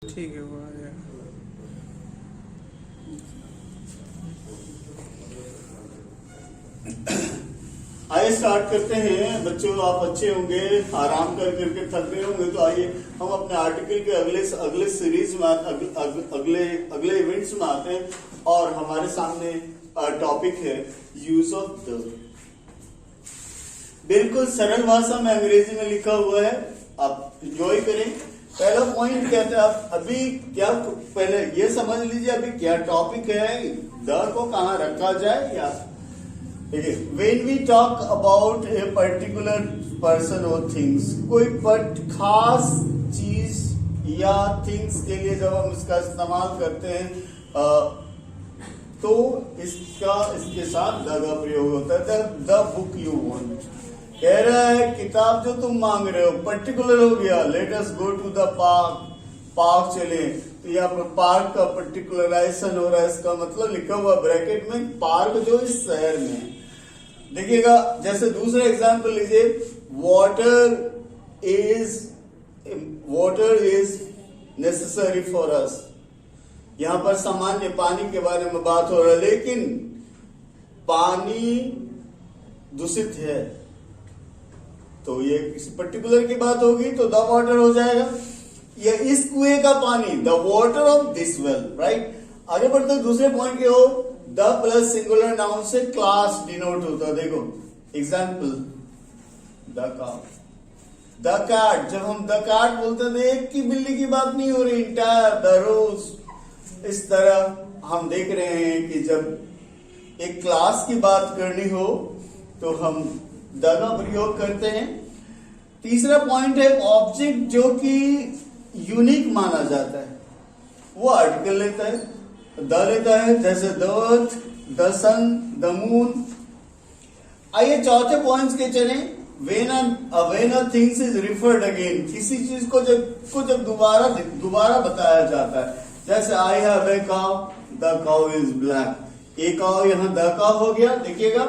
ठीक है वो आ जाएगा। आइए स्टार्ट करते हैं बच्चों। आप अच्छे होंगे, आराम कर करके थक गए होंगे, तो आइए हम अपने आर्टिकल के अगले सीरीज में अगले इवेंट्स में आते हैं। और हमारे सामने टॉपिक है यूज ऑफ द। बिल्कुल सरल भाषा में अंग्रेजी में लिखा हुआ है, आप एंजॉय करें। पहला पॉइंट कहते हैं, आप अभी क्या पहले ये समझ लीजिए अभी क्या टॉपिक है, द को कहाँ रखा जाए। या When we talk about a particular person or things, कोई खास चीज या थिंग्स के लिए जब हम इसका इस्तेमाल करते हैं तो इसके साथ द का प्रयोग होता है। द बुक यू वांट, कह रहा है किताब जो तुम मांग रहे हो, पर्टिकुलर हो गया। Let us go to the park चले, तो यहाँ पर पार्क का पर्टिकुलराइजेशन हो रहा है। इसका मतलब लिखा हुआ ब्रैकेट में पार्क जो इस शहर में है। देखिएगा, जैसे दूसरा एग्जाम्पल लीजिए, water is necessary for us. यहां पर सामान्य पानी के बारे में बात हो रहा है, लेकिन पानी दूषित है, तो ये किसी पर्टिकुलर की बात होगी तो द वाटर हो जाएगा। ये इस कुएं का पानी, the water of this well, right. आगे बढ़ते दूसरे पॉइंट के हो, द प्लस सिंगुलर नाउन से क्लास डिनोट होता है। देखो example, the cow, the cat. जब हम द कैट बोलते हैं, एक की बिल्ली की बात नहीं हो रही, इंटायर द रोज। इस तरह हम देख रहे हैं कि जब एक क्लास की बात करनी हो तो हम द का प्रयोग करते हैं। तीसरा पॉइंट है, ऑब्जेक्ट जो कि यूनिक माना जाता है वो आर्टिकल लेता है, द लेता है, जैसे the earth, the sun, the moon. आइए चौथे पॉइंट्स के चले। When a things is referred again, किसी चीज को जब दोबारा बताया जाता है, जैसे I have a cow, the cow is black. A cow यहाँ द काउ हो गया। देखिएगा,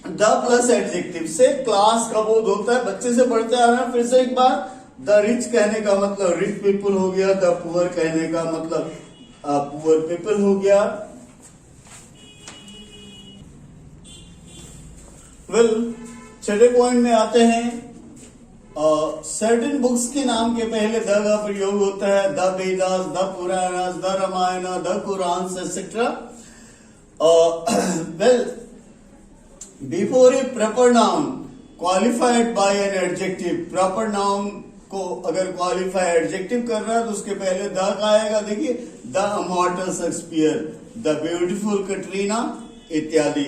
द प्लस एडजेक्टिव से क्लास का बोध होता है, बच्चे से पढ़ते आ रहे हैं। फिर से एक बार, द रिच कहने का मतलब रिच पीपल हो गया, द पुअर कहने का मतलब पुअर पीपल हो गया। छठे पॉइंट में आते हैं, सर्टेन बुक्स के नाम के पहले द का प्रयोग होता है, the Vedas, the Puranas, the Ramayana, the Quran etcetera. Before a proper noun qualified by an adjective, proper noun को अगर क्वालिफाई एडजेक्टिव कर रहा है तो उसके पहले द का आएगा। देखिए, the immortal Shakespeare, the beautiful Katrina इत्यादि।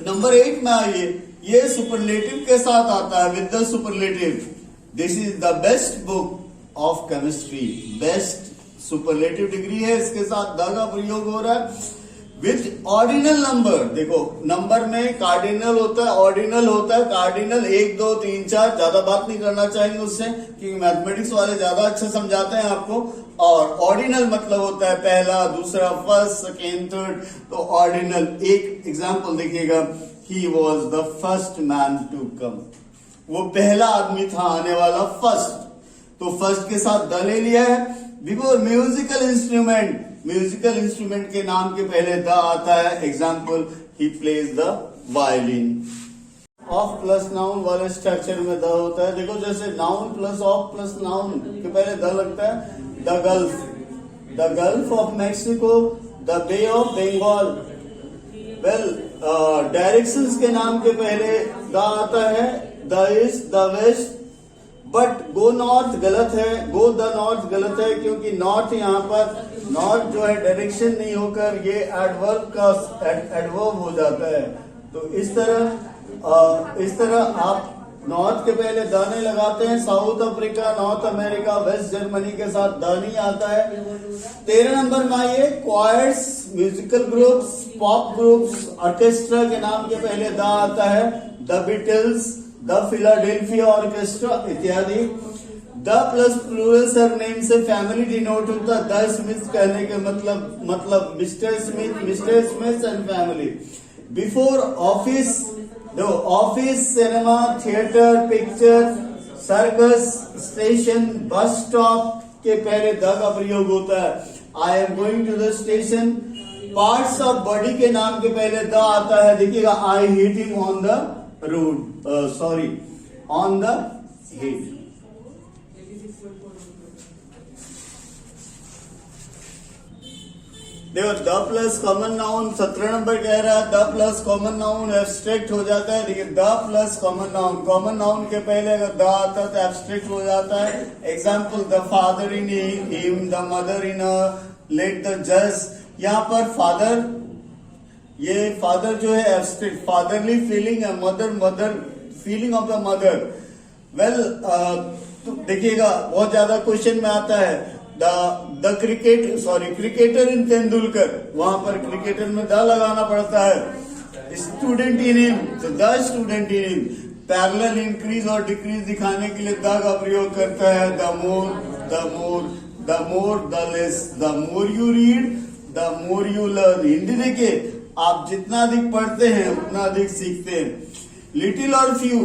नंबर 8 में आइए, ये सुपरलेटिव के साथ आता है, with the superlative. This is the best book of chemistry, best superlative degree है, इसके साथ द का प्रयोग हो रहा है। विथ ऑर्डिनल नंबर, देखो नंबर में कार्डिनल होता है, ऑर्डिनल होता है। कार्डिनल 1 2 3 4, ज्यादा बात नहीं करना चाहेंगे उससे, क्योंकि मैथमेटिक्स वाले ज्यादा अच्छा समझाते हैं आपको। और ऑर्डिनल मतलब होता है पहला, दूसरा, फर्स्ट, सेकेंड, थर्ड। तो ऑर्डिनल, एक एग्जाम्पल देखिएगा, he was the first man to come, वो पहला आदमी था आने वाला, फर्स्ट। तो फर्स्ट के साथ द ले लिया है। Before musical instrument, musical instrument के नाम के पहले द आता है। Example, he plays the violin. Of plus noun वाले स्ट्रक्चर में द होता है। देखो, जैसे noun plus of plus noun के पहले द लगता है। The gulf of Mexico, the bay of Bengal. Directions के नाम के पहले द आता है, the east, the west. But go north गलत है, गो द नॉर्थ गलत है, क्योंकि नॉर्थ यहाँ पर, नॉर्थ जो है डायरेक्शन नहीं होकर ये एडवर्ब का एडवर्ब हो जाता है। तो इस तरह आप नॉर्थ के पहले द नहीं लगाते हैं। South Africa, North America, West Germany के साथ द नहीं आता है। 13 नंबर में आइए, choirs, musical groups, pop groups, orchestra के नाम के पहले द आता है। The Beatles, the Philadelphia orchestra इत्यादि। द प्लस प्लूरल सरनेम से फैमिली डिनोट होता है। द स्मिथ कहने के मतलब mister Smith and family. Before office, office, cinema, theatre, picture, circus station bus stop के पहले द का प्रयोग होता है। I am going to the station. Parts of body के नाम के पहले द आता है। देखिएगा, I hit him on the road, sorry on the head. देखो, द प्लस कॉमन नाउन 17 नंबर कह रहा है, the plus common noun abstract हो जाता है। देखिए, द प्लस कॉमन नाउन के पहले अगर द आता है तो एब्स्ट्रैक्ट हो जाता है। Example, the father in him, the mother in let the जज। यहाँ पर फादर, ये फादर जो है एब्स्ट्रैक्ट, फादरली फीलिंग है, mother feeling of the mother. Well, देखिएगा बहुत ज्यादा क्वेश्चन में आता है क्रिकेटर इन तेंदुलकर, वहां पर क्रिकेटर में द लगाना पड़ता है। स्टूडेंट इन हिम, तो the student in him. Parallel increase और डिक्रीज दिखाने के लिए द का प्रयोग करता है। The more the less, the more you read the more you learn. Hindi देखिए, आप जितना अधिक पढ़ते हैं उतना अधिक सीखते हैं। लिटिल और फ्यू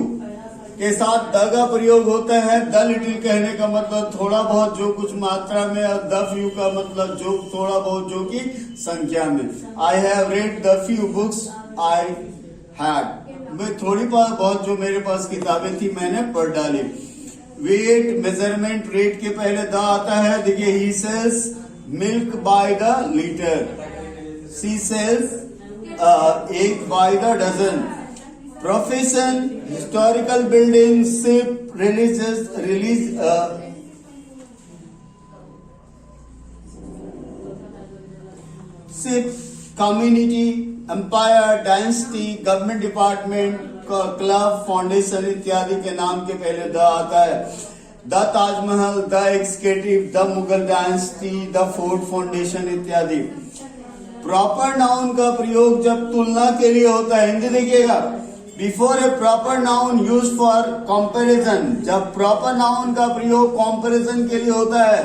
के साथ द का प्रयोग होता है। द लिटिल कहने का मतलब थोड़ा बहुत, जो कुछ मात्रा में, और द फ्यू का मतलब जो थोड़ा बहुत, जो कि संख्या में। I have read the few books I had, मैं थोड़ी बहुत जो मेरे पास किताबें थी मैंने पढ़ डाली। वेट, मेजरमेंट, रेट के पहले द आता है। देखिए, he sells milk by the litre, she sells egg by the dozen. Profession, historical building, ship, ship, community, empire, dynasty, government department, club, foundation इत्यादि के नाम के पहले द आता है। The Taj Mahal, the executive, the Mughal dynasty, the fort foundation इत्यादि। Proper noun का प्रयोग जब तुलना के लिए होता है, हिंदी देखिएगा, before a proper noun use for comparison. जब प्रॉपर नाउन का प्रयोग कंपैरिजन के लिए होता है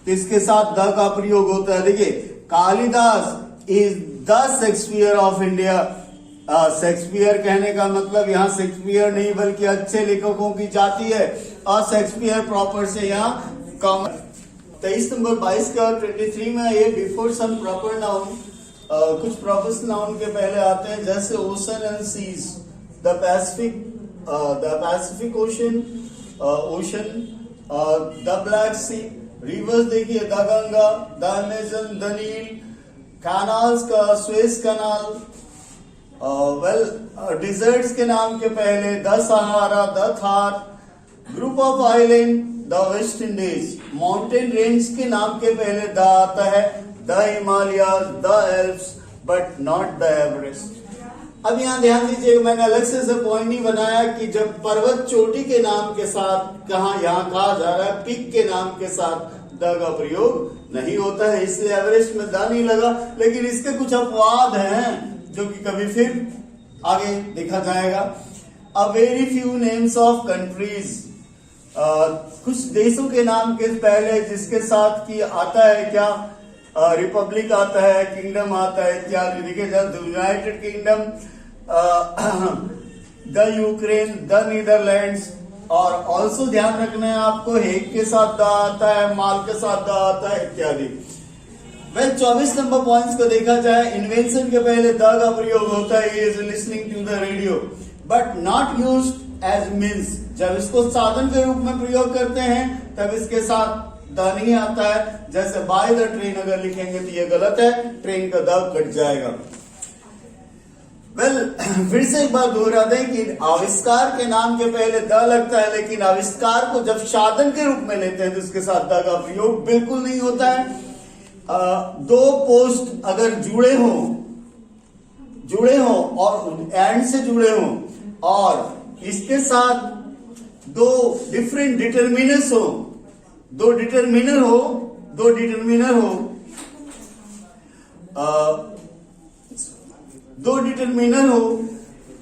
तो इसके साथ द का प्रयोग होता है। देखिए, Kalidas is the Shakespeare of India. Shakespeare कहने का मतलब यहाँ शेक्सपियर नहीं बल्कि अच्छे लेखकों की जाति है, और शेक्सपियर प्रॉपर से यहाँ कम। 23 नंबर 22 का 23 में ये बिफोर सम प्रॉपर नाउन, कुछ प्रॉपर नाउन के पहले आते हैं, जैसे ocean and seas. The Pacific ocean, the Black sea. Rivers देखिए, the Ganga, the Amazon, the Nile. Canals का स्वेज कैनाल। डिजर्ट्स के नाम के पहले the Sahara, the Thar. Group of island, the West Indies. Mountain range के नाम के पहले द आता है। The Himalayas, the Alps, but not the Everest. अब यहाँ ध्यान दीजिएगा, मैंने अलग से पॉइंट नहीं बनाया कि जब पर्वत चोटी के नाम के साथ यहाँ कहा जा रहा है, पीक के नाम के साथ द का प्रयोग नहीं होता है, इसलिए एवरेस्ट में द नहीं लगा। लेकिन इसके कुछ अपवाद हैं जो कि कभी फिर आगे देखा जाएगा। A very few names of countries, कुछ देशों के नाम के पहले जिसके साथ की आता है क्या, रिपब्लिक आता है, किंगडम आता है इत्यादि। देखिए, the United kingdom, the Ukraine, the Netherlands. और ऑल्सो ध्यान रखना है आपको, हेग के साथ द आता है, माल के साथ द आता है इत्यादि। 24 नंबर पॉइंट्स को देखा जाए, इन्वेंशन के पहले द का प्रयोग होता है। Is listening to the radio but not used as means. जब इसको साधन के रूप में प्रयोग करते हैं तब इसके साथ द नहीं आता है। जैसे बाय द ट्रेन अगर लिखेंगे तो ये गलत है, ट्रेन का द कट जाएगा। फिर से एक बार दोहरा दें कि आविष्कार के नाम के पहले द लगता है, लेकिन आविष्कार को जब साधन के रूप में लेते हैं तो इसके साथ द का प्रयोग बिल्कुल नहीं होता है। दो पोस्ट अगर जुड़े हो और एंड से जुड़े हो और इसके साथ दो डिफरेंट डिटरमिनर्स हो, दो डिटरमिनर हो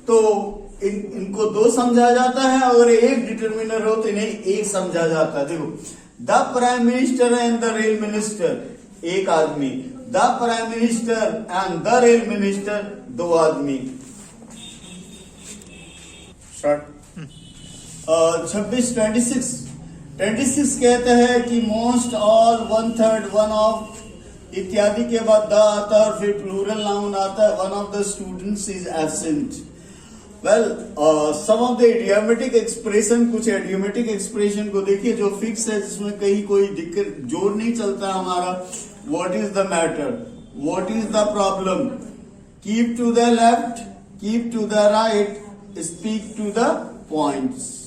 तो इनको दो समझा जाता है, अगर एक डिटरमिनर हो तो इन्हें एक समझा जाता है। देखो, the prime minister and the rail minister, एक आदमी। The prime minister and the rail minister, दो आदमी। 26 कहता है कि most, all, one third, one of इत्यादि के बाद द आता है और फिर प्लूरल नाउन आता है, one of the students is absent. Well, some of the idiomatic expression, कुछ इडियोमेटिक एक्सप्रेशन को देखिए जो फिक्स है, जिसमें कहीं कोई दिक्कत, जोर नहीं चलता हमारा। What is the matter, what is the problem, keep to the left, keep to the right, speak to the points.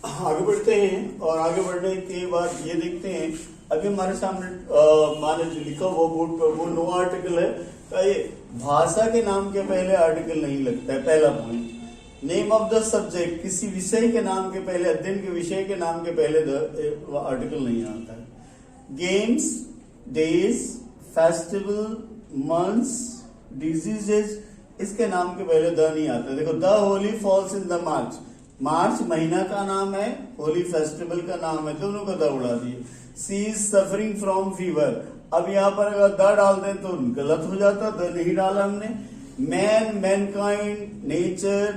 आगे बढ़ते हैं और आगे बढ़ने के बाद ये देखते हैं, अभी हमारे सामने माने जो लिखा हुआ बोर्ड पर वो नो आर्टिकल है, तो ये भाषा के नाम के पहले आर्टिकल नहीं लगता है, पहला point. Name of the subject, किसी विषय के नाम के पहले, अध्ययन के विषय के नाम के पहले आर्टिकल नहीं आता है। Games, days, festival, months, diseases, इसके नाम के पहले द नहीं आता। देखो, the Holi falls in the March, March महीना का नाम है, होली फेस्टिवल का नाम है, दोनों का द उड़ा दिए। सी इज सफरिंग फ्रॉम फीवर, अब यहाँ पर अगर द डाल दें तो गलत हो जाता, द नहीं डाला हमने। Man, Mankind, nature,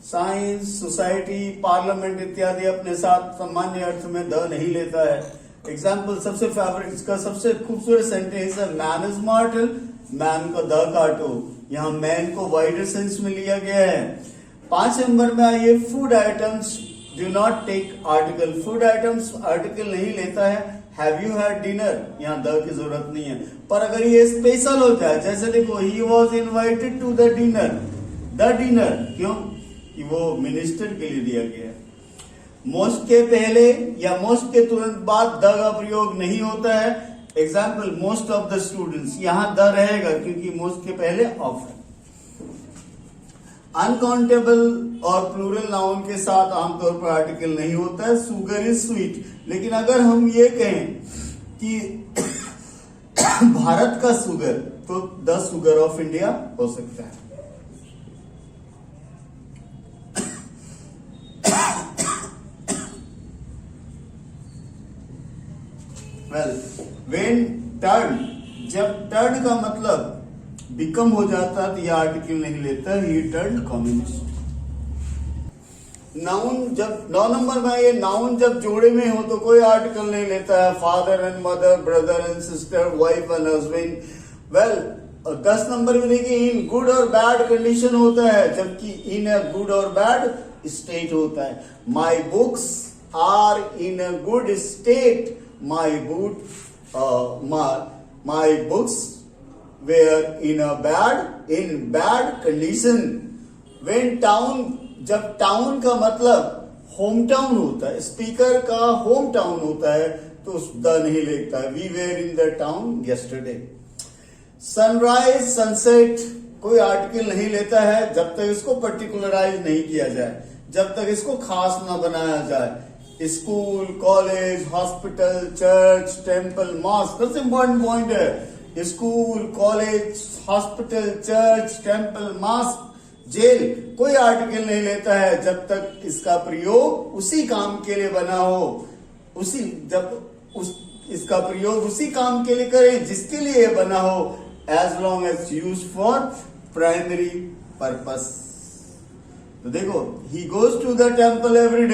science, society, parliament इत्यादि अपने साथ सामान्य अर्थ में द नहीं लेता है। एग्जाम्पल, सबसे फेवरेट, इसका सबसे खूबसूरत सेंटेंस है, मैन इज मॉर्टल, मैन को द काटो, यहाँ मैन को वाइडर सेंस में लिया गया है। 5 नंबर में आइए, food items do not take article, food items article नहीं लेता है। हैव यू हैड डिनर, यहाँ द की जरूरत नहीं है, पर अगर ये स्पेशल होता है, जैसे देखो, he was invited to the dinner, the dinner, क्यों कि वो मिनिस्टर के लिए दिया गया है। मोस्ट के पहले या मोस्ट के तुरंत बाद द का प्रयोग नहीं होता है। Example, most of the students, यहां द रहेगा क्योंकि मोस्ट के पहले ऑफ है। अनकाउंटेबल और प्लूरल नाउन के साथ आमतौर पर आर्टिकल नहीं होता है। सुगर इज स्वीट, लेकिन अगर हम ये कहें कि भारत का सुगर, तो द सुगर ऑफ इंडिया हो सकता है। वेल, वेन टर्न, जब टर्न का मतलब बिकम हो जाता है तो यह आर्टिकल नहीं लेता, ही टर्न कम्युनिस्ट। नाउन, जब 9 नंबर में ये नाउन जब जोड़े में हो तो कोई आर्टिकल नहीं लेता है। Father and mother, brother and sister, wife and husband. Well, 10 number में देखिए, इन गुड और बैड कंडीशन होता है, जबकि इन अ गुड और बैड स्टेट होता है। My books are in a good state, my books were in bad condition। when town, जब टाउन का मतलब होम टाउन होता है, स्पीकर का होम टाउन होता है, तो द नहीं लेता है। We were in the town yesterday। Sunrise, sunset, कोई आर्टिकल नहीं लेता है जब तक इसको पर्टिकुलराइज नहीं किया जाए, जब तक इसको खास ना बनाया जाए। School, college, hospital, church, temple, mosque, सबसे इंपॉर्टेंट पॉइंट है, school, college, hospital, church, temple, mosque, jail, कोई आर्टिकल नहीं लेता है जब तक इसका प्रयोग उसी काम के लिए बना हो, इसका प्रयोग उसी काम के लिए करें जिसके लिए बना हो, as long as use for primary purpose. तो देखो, he goes to the temple every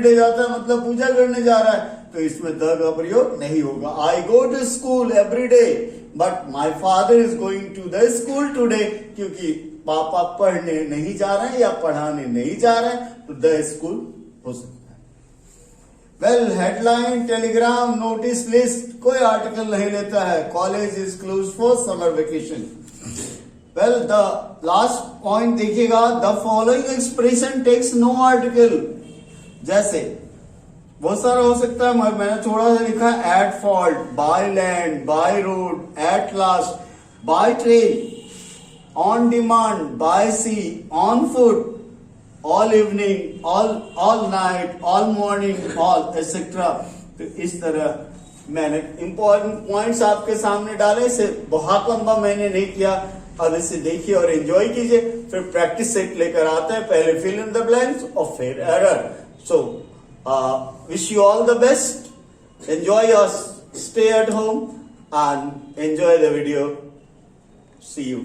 day जाता है मतलब पूजा करने जा रहा है, तो इसमें द का प्रयोग नहीं होगा। I go to school every day but my father is going to the school today, क्योंकि पापा पढ़ने नहीं जा रहे हैं या पढ़ाने नहीं जा रहे हैं, तो द स्कूल हो सकता है। Well, headline, telegram, notice, list, कोई आर्टिकल नहीं लेता है। College is close for summer vacation. Well, the last point देखिएगा, the following expression takes no article. जैसे बहुत सारा हो सकता है, मैंने थोड़ा सा लिखा, at fault, by land, by road, at last, by train, on demand, by sea, on foot, all evening, all night, all morning, all etcetera. तो इस तरह मैंने इंपॉर्टेंट पॉइंट्स आपके सामने डाले। इसे बहुत लंबा मैंने नहीं किया, अब इसे देखिए और एंजॉय कीजिए। फिर प्रैक्टिस सेट लेकर आते हैं, पहले फिल इन द ब्लैंक्स और फिर error. So wish you all the best. Enjoy your stay at home and enjoy the video. See you.